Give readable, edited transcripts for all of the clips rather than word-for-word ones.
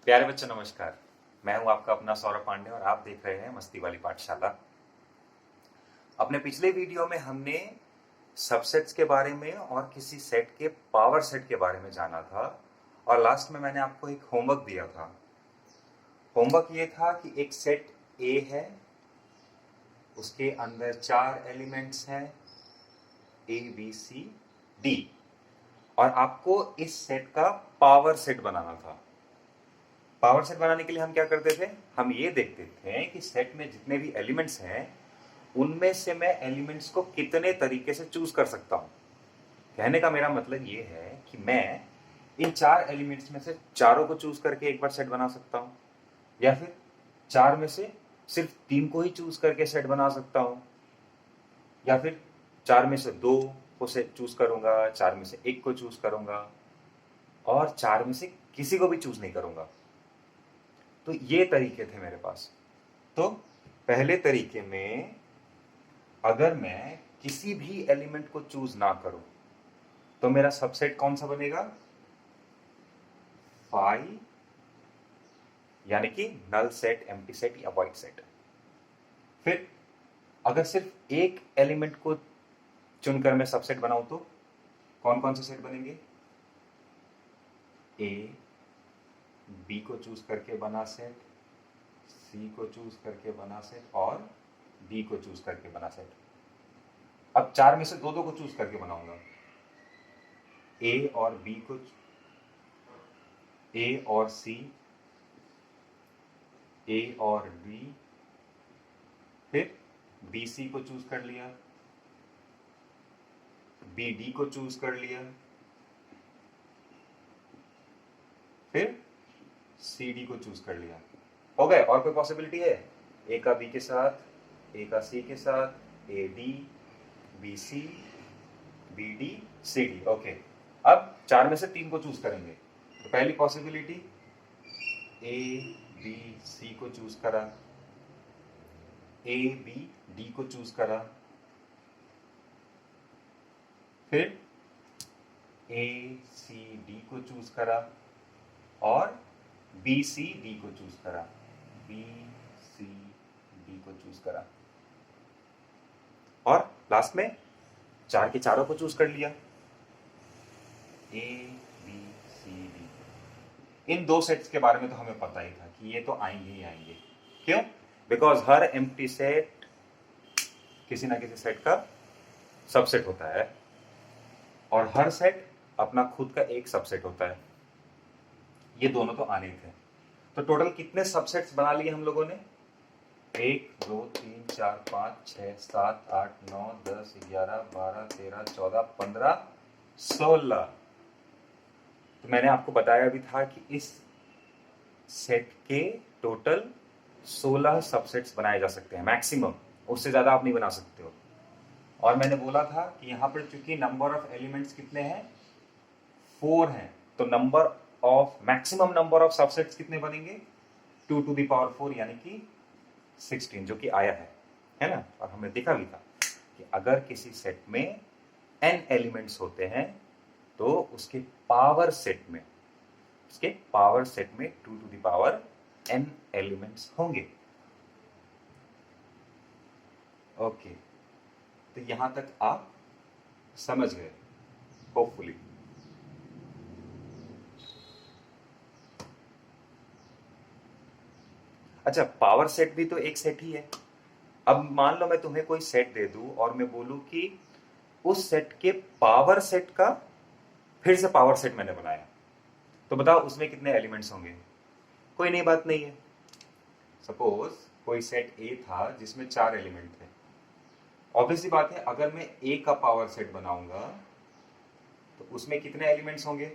प्यारे बच्चों नमस्कार। मैं हूं आपका अपना सौरभ पांडे और आप देख रहे हैं मस्ती वाली पाठशाला। अपने पिछले वीडियो में हमने सबसेट्स के बारे में और किसी सेट के पावर सेट के बारे में जाना था और लास्ट में मैंने आपको एक होमवर्क दिया था। होमवर्क ये था कि एक सेट ए है, उसके अंदर 4 एलिमेंट्स हैं ए बी सी डी और आपको इस सेट का पावर सेट बनाना था। पावर सेट बनाने के लिए हम क्या करते थे, हम ये देखते थे कि सेट में जितने भी एलिमेंट्स हैं उनमें से मैं एलिमेंट्स को कितने तरीके से चूज कर सकता हूं। कहने का मेरा मतलब ये है कि मैं इन 4 एलिमेंट्स में से चारों को चूज करके एक बार सेट बना सकता हूं, या फिर 4 में से सिर्फ 3 को ही चूज करके सेट बना सकता हूं, या फिर 4 में से 2 को सेट चूज करूंगा, 4 में से 1 को चूज करूंगा और 4 में से किसी को भी चूज नहीं करूंगा। तो ये तरीके थे मेरे पास। तो पहले तरीके में अगर मैं किसी भी एलिमेंट को चूज ना करूं तो मेरा सबसेट कौन सा बनेगा, फाई, यानी कि नल सेट, एम्प्टी सेट या वॉइड सेट। फिर अगर सिर्फ एक एलिमेंट को चुनकर मैं सबसेट बनाऊं तो कौन कौन से सेट बनेंगे, ए बी को चूज करके बना सेट, सी को चूज करके बना सेट और डी को चूज करके बना सेट। अब 4 में से 2 को चूज करके बनाऊंगा, ए और बी को, ए और सी, ए और डी, फिर बी सी को चूज कर लिया, बी डी को चूज कर लिया, फिर सी डी को चूज कर लिया। हो गए? और कोई पॉसिबिलिटी है? ए का बी के साथ, ए का सी के साथ, A D, B C, B D, C D. Okay, अब 4 में से 3 को चूज करेंगे। तो पहली पॉसिबिलिटी, ए बी सी को चूज करा, ए बी डी को चूज करा, फिर ए सी डी को चूज करा और बी सी डी को चूज करा, बी सी डी को चूज करा और लास्ट में 4 के चारों को चूज कर लिया, ए बी सी डी। इन 2 सेट्स के बारे में तो हमें पता ही था कि ये तो आएंगे ही आएंगे। क्यों? बिकॉज हर एम्प्टी सेट किसी ना किसी सेट का सबसेट होता है और हर सेट अपना खुद का एक सबसेट होता है। ये दोनों तो आने थे। तो टोटल कितने सबसेट्स बना लिए हम लोगों ने, 1 2 3 4 5 6 7 8 9 10 11 12 13 14 15 16। तो मैंने आपको बताया भी था कि इस सेट के टोटल 16 सबसेट्स बनाए जा सकते हैं मैक्सिमम, उससे ज्यादा आप नहीं बना सकते हो। और मैंने बोला था कि यहां पर चूंकि नंबर ऑफ एलिमेंट्स कितने हैं, 4 हैं, तो number of maximum number of subsets कितने बनेंगे, 2 to the power 4 यानी कि 16, जो कि आया है ना। और हमने देखा भी था कि अगर किसी सेट में n एलिमेंट्स होते हैं तो उसके पावर सेट में 2 to the power n elements होंगे। ओके, तो यहां तक आप समझ गए होपफुली। अच्छा, पावर सेट भी तो एक सेट ही है। अब मान लो मैं तुम्हें कोई सेट दे दूं और मैं बोलूं कि उस सेट के पावर सेट का फिर से पावर सेट मैंने बनाया, तो बताओ उसमें कितने एलिमेंट्स होंगे। कोई नई बात नहीं है। सपोज कोई सेट ए था जिसमें 4 एलिमेंट थे। ऑब्वियसली बात है, अगर मैं ए का पावर सेट बनाऊंगा तो उसमें कितने एलिमेंट्स होंगे,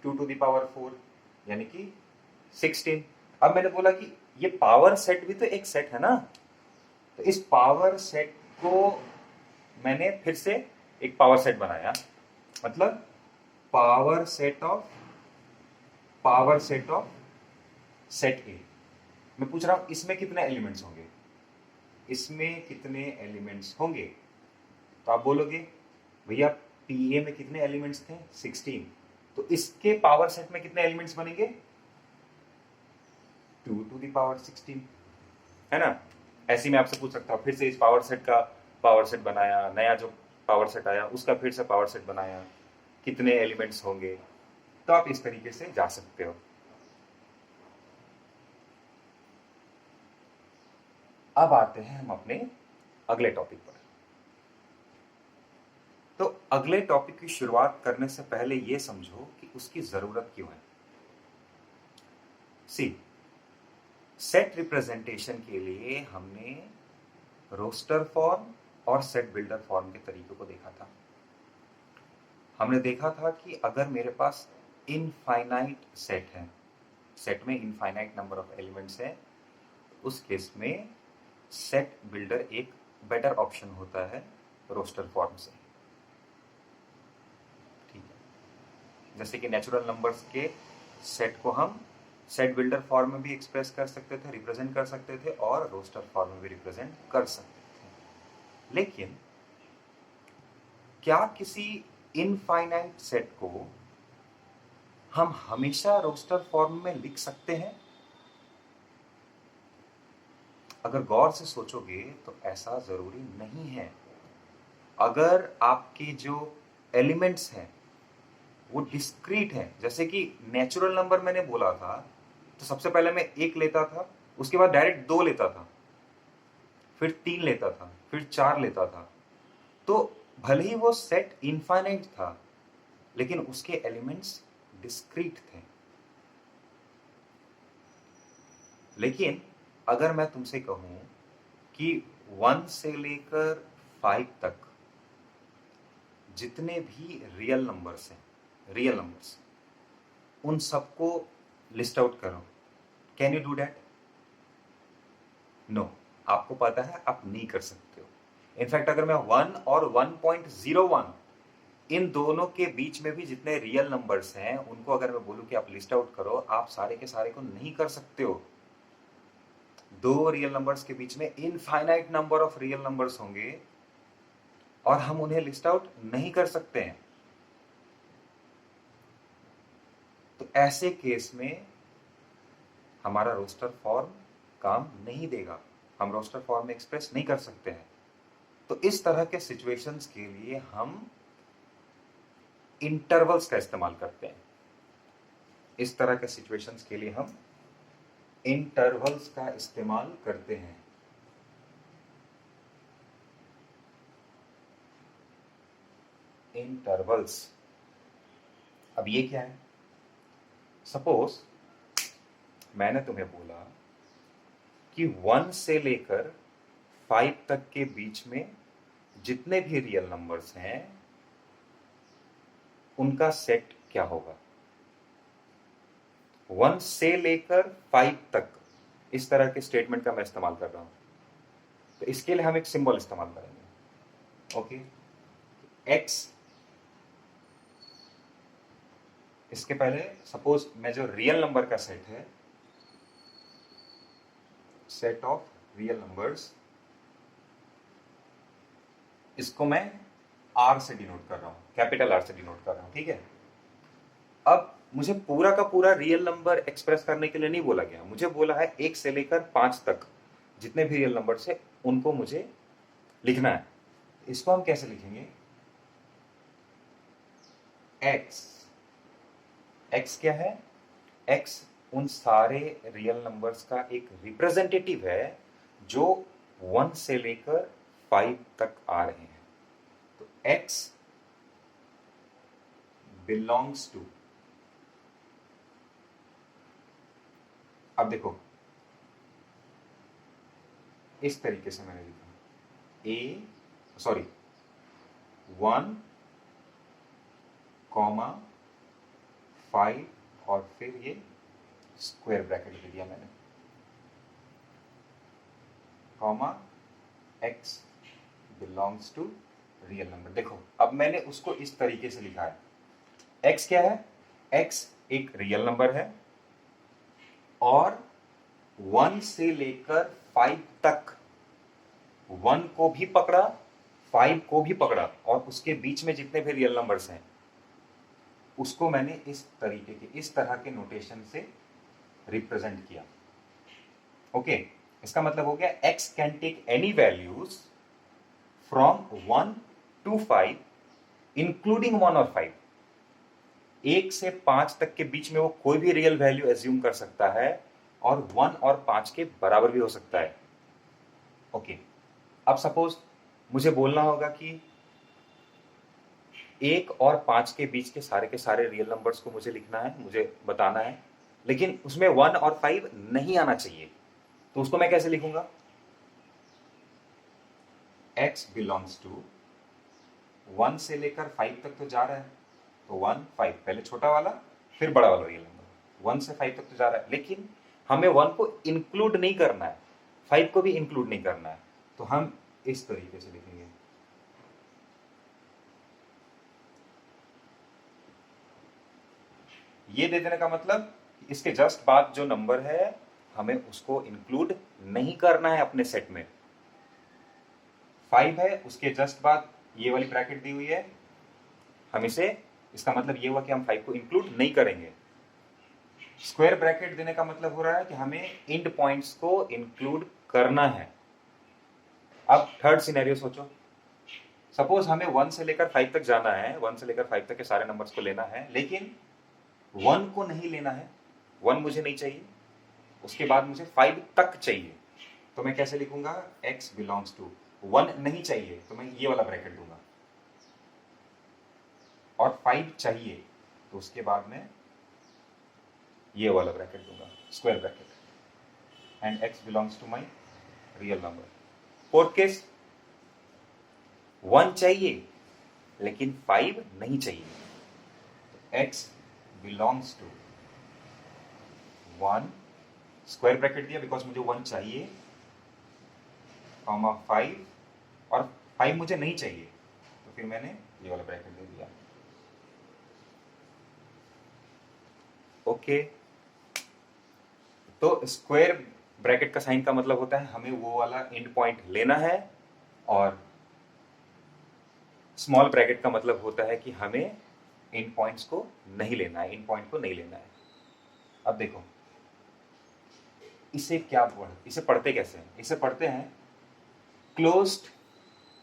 2 to the power 4 यानी कि 16। अब मैंने बोला कि ये पावर सेट भी तो एक सेट है ना, तो इस पावर सेट को मैंने फिर से एक पावर सेट बनाया, मतलब पावर सेट ऑफ सेट ए। मैं पूछ रहा हूं इसमें कितने एलिमेंट्स होंगे, इसमें कितने एलिमेंट्स होंगे। तो आप बोलोगे भैया पीए में कितने एलिमेंट्स थे, 16, तो इसके पावर सेट में कितने एलिमेंट्स बनेंगे, 2^16, है ना। ऐसे मैं आपसे पूछ सकता हूँ, फिर से इस पावर सेट का पावर सेट बनाया, नया जो पावर सेट आया उसका फिर से पावर सेट बनाया, कितने एलिमेंट्स होंगे, तो आप इस तरीके से जा सकते हो। अब आते हैं हम अपने अगले टॉपिक पर। तो अगले टॉपिक की शुरुआत करने से पहले यह समझो कि उसकी जरूरत क्यों है। सी, सेट रिप्रेजेंटेशन के लिए हमने रोस्टर फॉर्म और सेट बिल्डर फॉर्म के तरीकों को देखा था। हमने देखा था कि अगर मेरे पास इनफाइनाइट सेट है, सेट में इनफाइनाइट नंबर ऑफ एलिमेंट्स है, उस केस में सेट बिल्डर एक बेटर ऑप्शन होता है रोस्टर फॉर्म से। ठीक है, जैसे कि नेचुरल नंबर्स के सेट को हम सेट बिल्डर फॉर्म में भी एक्सप्रेस कर सकते थे, रिप्रेजेंट कर सकते थे, और रोस्टर फॉर्म में भी रिप्रेजेंट कर सकते थे। लेकिन क्या किसी इनफाइनाइट सेट को हम हमेशा रोस्टर फॉर्म में लिख सकते हैं? अगर गौर से सोचोगे तो ऐसा जरूरी नहीं है। अगर आपके जो एलिमेंट्स हैं वो डिस्क्रीट हैं, जैसे कि नेचुरल नंबर मैंने बोला था, तो सबसे पहले मैं 1 लेता था, उसके बाद डायरेक्ट 2 लेता था, फिर 3 लेता था, फिर 4 लेता था, तो भले ही वो सेट इनफाइनाइट था लेकिन उसके एलिमेंट्स डिस्क्रीट थे। लेकिन अगर मैं तुमसे कहूं कि 1 से लेकर 5 तक जितने भी रियल नंबर्स हैं, रियल नंबर्स, उन सबको लिस्ट आउट करो, can you do that? No, आपको पता है आप नहीं कर सकते हो। इनफैक्ट अगर मैं 1 और 1.01 इन दोनों के बीच में भी जितने रियल नंबर्स हैं उनको अगर मैं बोलूं कि आप लिस्ट आउट करो, आप सारे के सारे को नहीं कर सकते हो। 2 रियल नंबर्स के बीच में infinite number of real numbers होंगे और हम उन्हें लिस्ट आउट नहीं कर सकते हैं। तो ऐसे केस में हमारा रोस्टर फॉर्म काम नहीं देगा, हम रोस्टर फॉर्म में एक्सप्रेस नहीं कर सकते हैं। तो इस तरह के सिचुएशंस के लिए हम इंटरवल्स का इस्तेमाल करते हैं। इस तरह के सिचुएशंस के लिए हम इंटरवल्स का इस्तेमाल करते हैं। इंटरवल्स, अब ये क्या है? सपोज मैंने तुम्हें बोला कि 1 से लेकर 5 तक के बीच में जितने भी रियल नंबर्स हैं उनका सेट क्या होगा। 1 से लेकर 5 तक इस तरह के स्टेटमेंट का मैं इस्तेमाल कर रहा हूं, तो इसके लिए हम एक सिंबल इस्तेमाल करेंगे। ओके, x, इसके पहले सपोज मैं जो रियल नंबर का सेट है, सेट ऑफ रियल नंबर्स, इसको मैं R से डिनोट कर रहा हूं, कैपिटल R से डिनोट कर रहा हूं। ठीक है, अब मुझे पूरा का पूरा रियल नंबर एक्सप्रेस करने के लिए नहीं बोला गया, मुझे बोला है 1 से लेकर 5 तक जितने भी रियल नंबर्स है उनको मुझे लिखना है। इसको हम कैसे लिखेंगे? x, x क्या है? x उन सारे रियल नंबर्स का एक रिप्रेजेंटेटिव है जो 1 से लेकर 5 तक आ रहे हैं। तो x बिलोंग्स टू, अब देखो इस तरीके से मैंने लिखा, 1, 5 और फिर ये स्क्वायर ब्रैकेट दे दिया मैंने, comma x belongs to real number. देखो अब मैंने उसको इस तरीके से लिखा है। x क्या है? x एक रियल नंबर है और 1 से लेकर 5 तक 1 को भी पकड़ा, 5 को भी पकड़ा, और उसके बीच में जितने भी रियल नंबर्स हैं उसको मैंने इस तरीके के, इस तरह के नोटेशन से रिप्रेजेंट किया। ओके, इसका मतलब हो गया x can take any values from 1 to 5 including 1 और 5। 1 से 5 तक के बीच में वो कोई भी रियल वैल्यू एज्यूम कर सकता है और 1 और 5 के बराबर भी हो सकता है। ओके, अब सपोज मुझे बोलना होगा कि 1 और 5 के बीच के सारे रियल नंबर्स को मुझे लिखना है, मुझे बताना है, लेकिन उसमें 1 और 5 नहीं आना चाहिए। तो उसको मैं कैसे लिखूंगा? x बिलोंग्स टू 1 से लेकर 5 तक तो जा रहा है, तो 1 5, पहले छोटा वाला फिर बड़ा वाला रियल नंबर। 1 से 5 तक तो जा रहा है, लेकिन हमें 1 को इंक्लूड नहीं करना है, 5 को भी इंक्लूड नहीं करना है। तो हम इस तरीके से लिखेंगे, ये दे देने का मतलब इसके जस्ट बाद जो नंबर है हमें उसको इंक्लूड नहीं करना है अपने सेट में। 5 है, उसके जस्ट बाद ये वाली ब्रैकेट दी हुई है, हम इसे, इसका मतलब ये हुआ कि हम 5 को इंक्लूड नहीं करेंगे। स्क्वायर ब्रैकेट देने का मतलब हो रहा है कि हमें एंड पॉइंट्स को इंक्लूड करना है। अब थर्ड सिनेरियो सोचो, सपोज हमें 1 से लेकर 5 तक जाना है, 1 से लेकर 5 तक के सारे नंबर्स को लेना है, लेकिन 1 को नहीं लेना है, 1 मुझे नहीं चाहिए, उसके बाद मुझे 5 तक चाहिए। तो मैं कैसे लिखूंगा? x बिलोंग्स टू 1 नहीं चाहिए तो मैं ये वाला ब्रैकेट दूंगा, और 5 चाहिए तो उसके बाद में ये वाला ब्रैकेट दूंगा, square bracket, and x belongs to my real number. Fourth case, 1 चाहिए लेकिन 5 नहीं चाहिए, तो x belongs to 1, square bracket दिया बिकॉज मुझे 1 चाहिए, कॉमा 5, और 5 मुझे नहीं चाहिए तो फिर मैंने ये वाला ब्रैकेट दे दिया। ओके, तो स्क्वायर ब्रैकेट का साइन का मतलब होता है हमें वो वाला एंड पॉइंट लेना है, और स्मॉल ब्रैकेट का मतलब होता है कि हमें एंड पॉइंट्स को नहीं लेना है, एंड पॉइंट को नहीं लेना है। अब देखो इसे इसे पढ़ते कैसे हैं? इसे पढ़ते हैं closed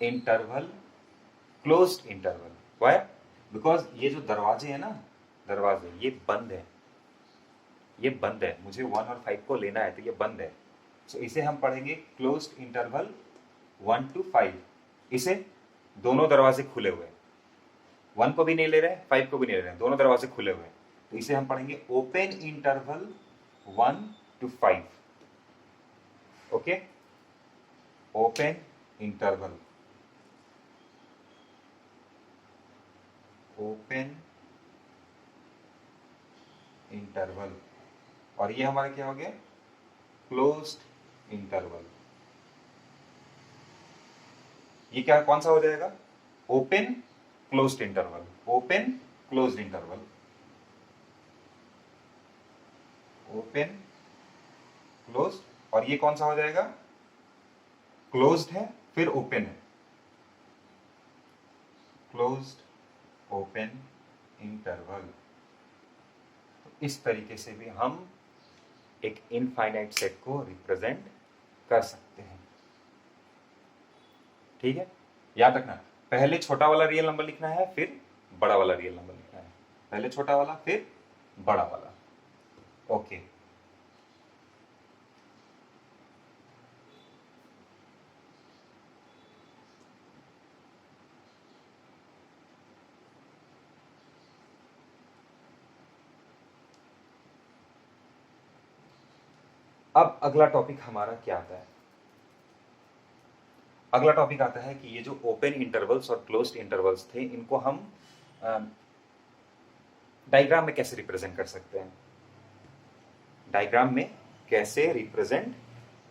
interval, closed interval. Why? Because ये जो दरवाजे हैं ना, दरवाजे ये बंद है, ये बंद है, मुझे 1 और 5 को लेना है तो ये बंद है। सो इसे हम पढ़ेंगे क्लोज्ड इंटरवल 1 to 5। इसे दोनों दरवाजे खुले हुए, 1 को भी नहीं ले रहे, 5 को भी नहीं ले रहे, दोनों दरवाजे खुले हुए, तो इसे हम पढ़ेंगे open interval 1 to 5। Okay, open interval, open interval, और ये हमारा क्या हो गया? Closed interval. ये क्या, कौन सा हो जाएगा? Open closed interval, open closed interval, open closed, और ये कौन सा हो जाएगा? क्लोज्ड है फिर ओपन है, क्लोज्ड ओपन इंटरवल। तो इस तरीके से भी हम एक इनफाइनाइट सेट को रिप्रेजेंट कर सकते हैं। ठीक है, याद रखना, पहले छोटा वाला रियल नंबर लिखना है, फिर बड़ा वाला रियल नंबर लिखना है, पहले छोटा वाला फिर बड़ा वाला। ओके, अब अगला टॉपिक हमारा क्या आता है? अगला टॉपिक आता है कि ये जो ओपन इंटरवल्स और क्लोज्ड इंटरवल्स थे, इनको हम डायग्राम में कैसे रिप्रेजेंट कर सकते हैं, डायग्राम में कैसे रिप्रेजेंट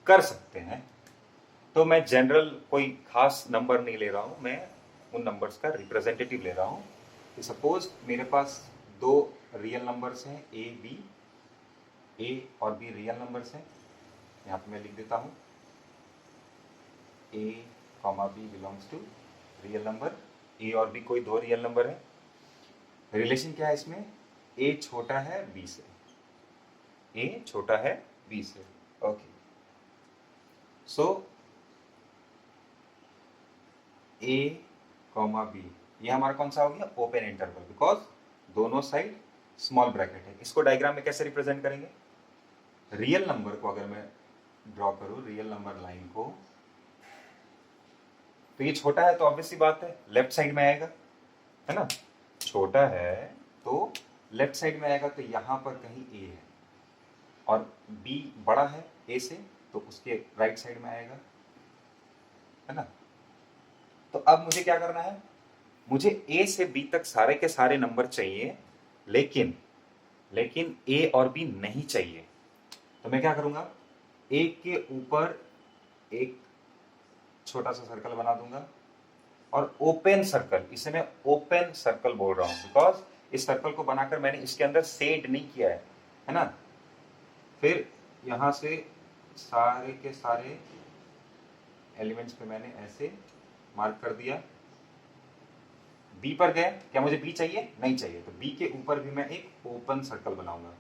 कर सकते हैं। तो मैं जनरल कोई खास नंबर नहीं ले रहा हूं, मैं उन नंबर्स का रिप्रेजेंटेटिव ले रहा हूं कि सपोज मेरे पास दो रियल नंबर्स हैं, ए और बी रियल नंबर्स हैं। यहाँ पे मैं लिख देता हूँ A comma B belongs to real number, A और बी कोई दो रियल नंबर है। रिलेशन क्या है इसमें? ए छोटा है बी से, ए छोटा है बी से। ओके, सो ए कॉमा बी, ये हमारा कौन सा हो गया, ओपन इंटरवल, बिकॉज दोनों साइड स्मॉल ब्रैकेट है। इसको डायग्राम में कैसे रिप्रेजेंट करेंगे, रियल नंबर को अगर मैं ड्रॉ करूं, रियल नंबर लाइन को, तो ये छोटा है तो ऑब्वियस सी बात है लेफ्ट साइड में आएगा, है ना, छोटा है तो लेफ्ट साइड में आएगा, तो यहां पर कहीं ए है, और बी बड़ा है ए से तो उसके राइट साइड में आएगा, है ना। तो अब मुझे क्या करना है, मुझे ए से बी तक सारे के सारे नंबर चाहिए, लेकिन ए और बी नहीं चाहिए। तो मैं क्या करूंगा, ए के ऊपर एक छोटा सा सर्कल बना दूंगा, और ओपन सर्कल, इसे मैं ओपन सर्कल बोल रहा हूं बिकॉज इस सर्कल को बनाकर मैंने इसके अंदर सेड नहीं किया है ना। फिर यहां से सारे के सारे एलिमेंट्स पे मैंने ऐसे मार्क कर दिया। बी पर गए, क्या मुझे बी चाहिए, नहीं चाहिए, तो बी के ऊपर भी मैं एक ओपन सर्कल बनाऊंगा।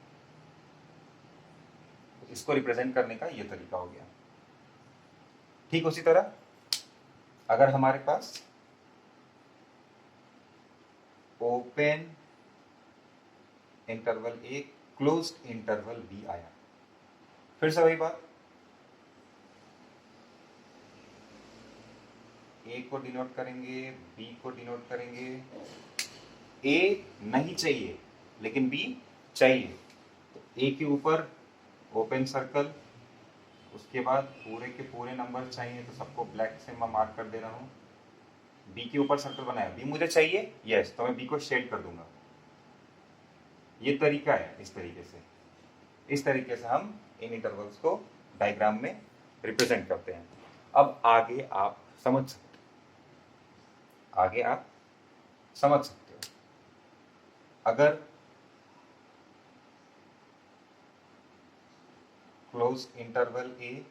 तो इसको रिप्रेजेंट करने का ये तरीका हो गया। ठीक उसी तरह अगर हमारे पास ओपन इंटरवल ए, क्लोज्ड इंटरवल बी आया, फिर से वही बात, ए को डिनोट करेंगे, बी को डिनोट करेंगे। ए नहीं चाहिए लेकिन बी चाहिए, तो ए के ऊपर ओपन सर्कल, उसके बाद पूरे के पूरे नंबर चाहिए तो सबको ब्लैक से मैं मार्क कर दे रहा हूं। बी के ऊपर सर्कल बनाया, बी मुझे चाहिए, यस, तो मैं बी को शेड कर दूंगा। ये तरीका है, इस तरीके से हम इन इंटरवल्स को डायग्राम में रिप्रेजेंट करते हैं। अब आगे आप समझ सकते हो, अगर क्लोज इंटरवल ए,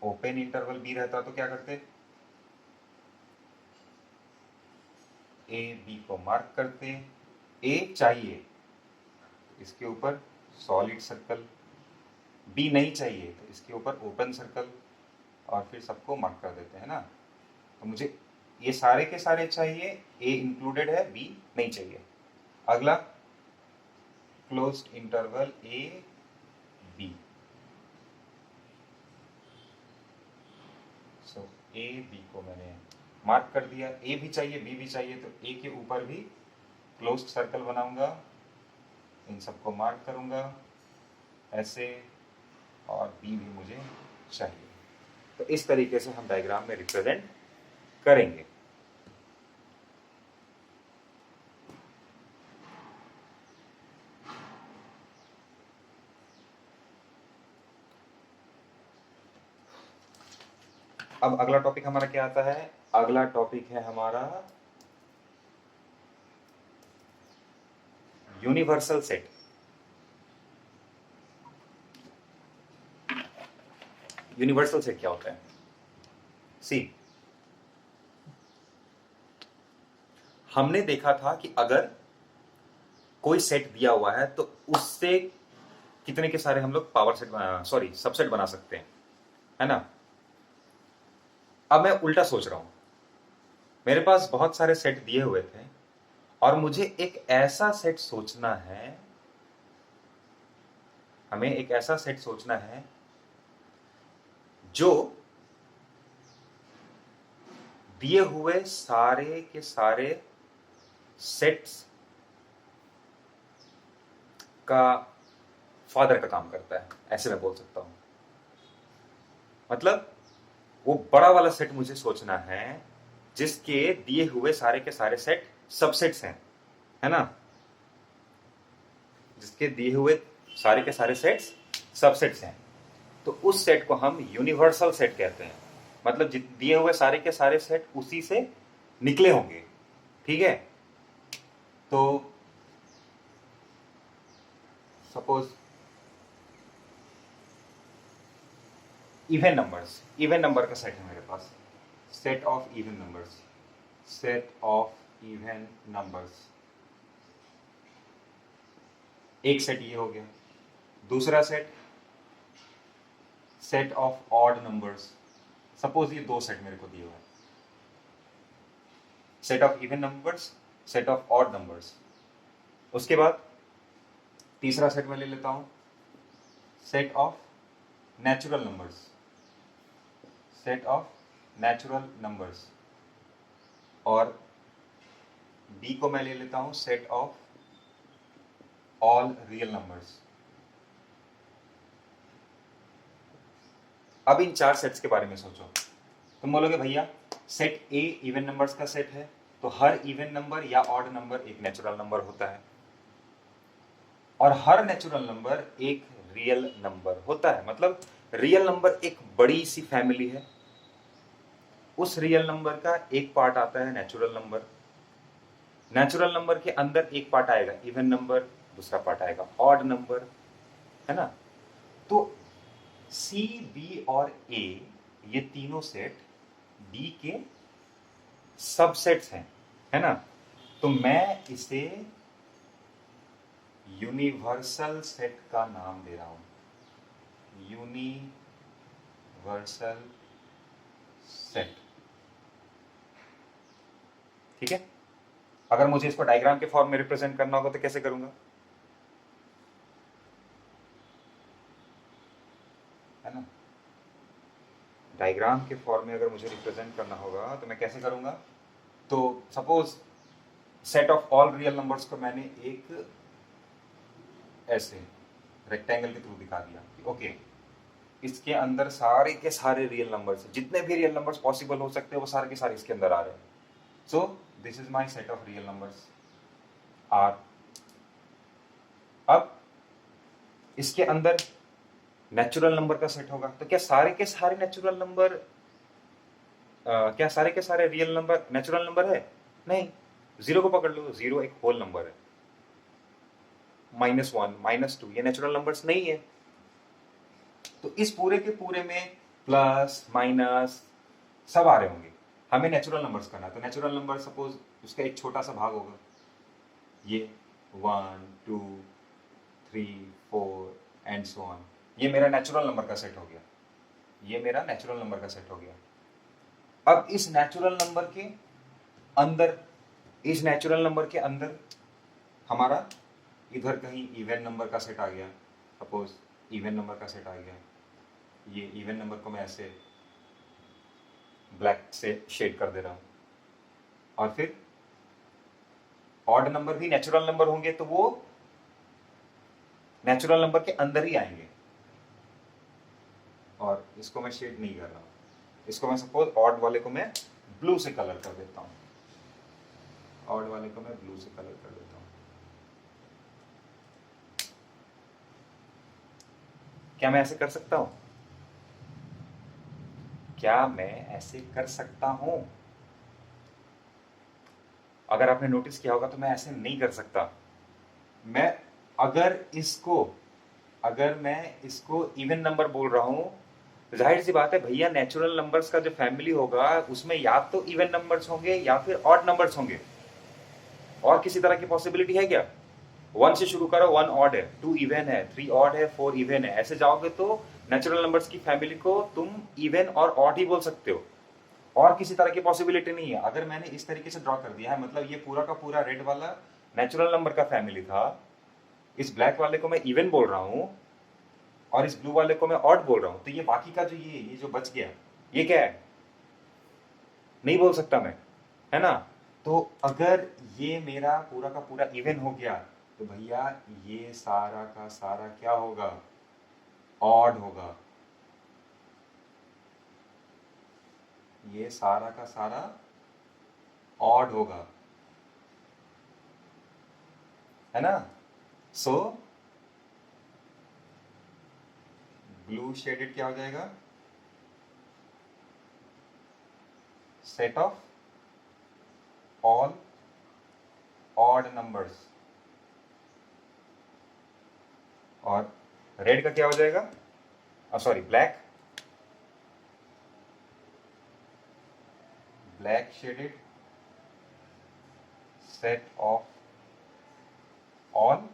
ओपन इंटरवल बी रहता तो क्या करते, ए बी को मार्क करते, ए चाहिए तो इसके ऊपर सॉलिड सर्कल, बी नहीं चाहिए तो इसके ऊपर ओपन सर्कल, और फिर सबको मार्क कर देते हैं ना। तो मुझे ये सारे के सारे चाहिए, ए इंक्लूडेड है, बी नहीं चाहिए। अगला closed interval A B, so A B को मैंने मार्क कर दिया, ए भी चाहिए बी भी चाहिए, तो ए के ऊपर भी क्लोज्ड सर्कल बनाऊंगा, इन सबको मार्क करूंगा ऐसे, और बी भी मुझे चाहिए। तो इस तरीके से हम डायग्राम में रिप्रेजेंट करेंगे। अब अगला टॉपिक हमारा क्या आता है, अगला टॉपिक है हमारा यूनिवर्सल सेट। यूनिवर्सल सेट क्या होता है, सी, हमने देखा था कि अगर कोई सेट दिया हुआ है तो उससे कितने के सारे हम लोग पावर सेट सबसेट बना सकते हैं, है ना। अब मैं उल्टा सोच रहा हूं, मेरे पास बहुत सारे सेट दिए हुए थे और मुझे एक ऐसा सेट सोचना है, हमें एक ऐसा सेट सोचना है जो दिए हुए सारे के सारे सेट्स का फादर का काम करता है, ऐसे मैं बोल सकता हूं। मतलब वो बड़ा वाला सेट मुझे सोचना है जिसके दिए हुए सारे के सारे सेट सबसेट्स हैं, है ना, जिसके दिए हुए सारे के सारे सेट्स सबसेट्स हैं। तो उस सेट को हम यूनिवर्सल सेट कहते हैं, मतलब दिए हुए सारे के सारे सेट उसी से निकले होंगे, ठीक है। तो सपोज इवन नंबर का सेट है मेरे पास, सेट ऑफ इवन नंबर्स, एक सेट ये हो गया। दूसरा set of odd numbers, suppose ये दो सेट मेरे को दिए हुए हैं, set of even numbers, set of odd numbers. उसके बाद तीसरा सेट मैं ले लेता हूं, set of natural numbers, set of natural numbers. और बी को मैं ले लेता हूं set of all real numbers. अब इन चार सेट्स के बारे में सोचो। तुम बोलोगे भैया सेट ए इवन नंबर्स का सेट है, तो हर इवन नंबर या ऑड नंबर एक नेचुरल नंबर होता है, और हर नेचुरल नंबर एक रियल नंबर होता है। मतलब रियल नंबर एक बड़ी सी फैमिली है, उस रियल नंबर का एक पार्ट आता है नेचुरल नंबर, नेचुरल नंबर के अंदर एक पार्ट आएगा इवन नंबर, दूसरा पार्ट आएगा ऑड नंबर, है ना। तो सी, बी और ए ये तीनों सेट डी के सबसेट्स हैं, है ना। तो मैं इसे यूनिवर्सल सेट का नाम दे रहा हूं, यूनिवर्सल सेट। ठीक है। अगर मुझे इसको डायग्राम के फॉर्म में रिप्रेजेंट करना होगा तो कैसे करूंगा, है ना। डायग्राम के फॉर्म में अगर मुझे रिप्रेजेंट करना होगा तो मैं कैसे करूंगा। तो suppose set of all real numbers को मैंने एक ऐसे रेक्टेंगल के थ्रू दिखा दिया, ओके। इसके अंदर सारे के सारे रियल नंबर्स, जितने भी रियल नंबर्स पॉसिबल हो सकते हैं वो सारे के सारे इसके अंदर आ रहे हैं। So this is my set of real numbers are. अब इसके अंदर नेचुरल नंबर का सेट होगा, तो क्या सारे के सारे नेचुरल नंबर, क्या सारे के सारे रियल नंबर नेचुरल नंबर है? नहीं। जीरो को पकड़ लो, जीरो एक होल नंबर है, -1 -2 ये नेचुरल नंबर्स नहीं है। तो इस पूरे के पूरे में प्लस माइनस सब आ रहे होंगे, हमें नेचुरल नंबर्स करना है। तो नेचुरल नंबर सपोज उसका एक छोटा सा भाग होगा, ये 1 2 3 4 एंड सो ऑन, ये मेरा नेचुरल नंबर का सेट हो गया, ये मेरा नेचुरल नंबर का सेट हो गया। अब इस नेचुरल नंबर के अंदर, इस नेचुरल नंबर के अंदर हमारा इधर कहीं इवन नंबर का सेट आ गया, सपोज इवन नंबर का सेट आ गया। ये इवन नंबर को मैं ऐसे ब्लैक से शेड कर दे रहा हूं। और फिर ऑड नंबर भी नेचुरल नंबर होंगे तो वो नेचुरल नंबर के अंदर ही आएंगे। और इसको मैं शेड नहीं कर रहा हूं, इसको मैं सपोज ऑड वाले को मैं ब्लू से कलर कर देता हूं, ऑड वाले को मैं ब्लू से कलर कर देता हूं। क्या मैं ऐसे कर सकता हूं? क्या मैं ऐसे कर सकता हूं? अगर आपने नोटिस किया होगा तो मैं ऐसे नहीं कर सकता। मैं अगर मैं इसको इवन नंबर बोल रहा हूं, जाहिर सी बात है भैया, नेचुरल नंबर्स का जो फैमिली होगा उसमें या तो इवन नंबर्स होंगे या फिर ऑड नंबर्स होंगे। और किसी तरह की पॉसिबिलिटी है क्या? 1 से शुरू करो, 1 ऑड है, 2 इवन है, 3 ऑड है, 4 इवन है, ऐसे जाओगे तो नेचुरल नंबर्स की फैमिली को तुम इवन और ऑड ही बोल सकते हो, और किसी तरह की पॉसिबिलिटी नहीं है। अगर मैंने इस तरीके से ड्रॉ कर दिया है, मतलब ये पूरा का पूरा रेड वाला नेचुरल नंबर का फैमिली था, इस ब्लैक वाले को मैं इवन बोल रहा हूं और इस ब्लू वाले को मैं ऑड बोल रहा हूं, तो ये बाकी का जो ये जो बच गया, ये क्या है? नहीं बोल सकता मैं, है ना। तो अगर ये मेरा पूरा का पूरा इवन हो गया तो भैया ये सारा का सारा क्या होगा? ऑड होगा। ये सारा का सारा ऑड होगा, है ना। सो ब्लू शेडेड क्या हो जाएगा? Set of all odd numbers. और रेड का क्या हो जाएगा? Sorry, black shaded set of all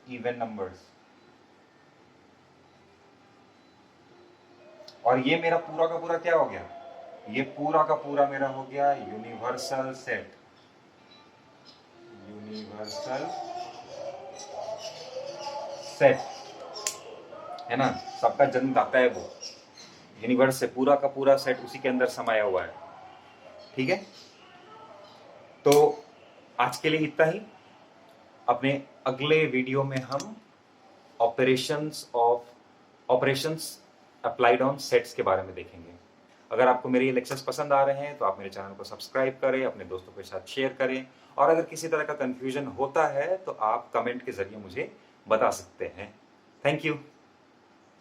even numbers. और ये मेरा पूरा का पूरा क्या हो गया, ये पूरा का पूरा मेरा हो गया यूनिवर्सल सेट, यूनिवर्सल सेट है ना, सबका जन्मदाता है वो, यूनिवर्स से पूरा का पूरा सेट उसी के अंदर समाया हुआ है। ठीक है, तो आज के लिए इतना ही। अपने अगले वीडियो में हम ऑपरेशंस अप्लाइड ऑन सेट्स के बारे में देखेंगे। अगर आपको मेरे ये लेक्चर्स पसंद आ रहे हैं तो आप मेरे चैनल को सब्सक्राइब करें, अपने दोस्तों के साथ शेयर करें, और अगर किसी तरह का कंफ्यूजन होता है तो आप कमेंट के जरिए मुझे बता सकते हैं। Thank you.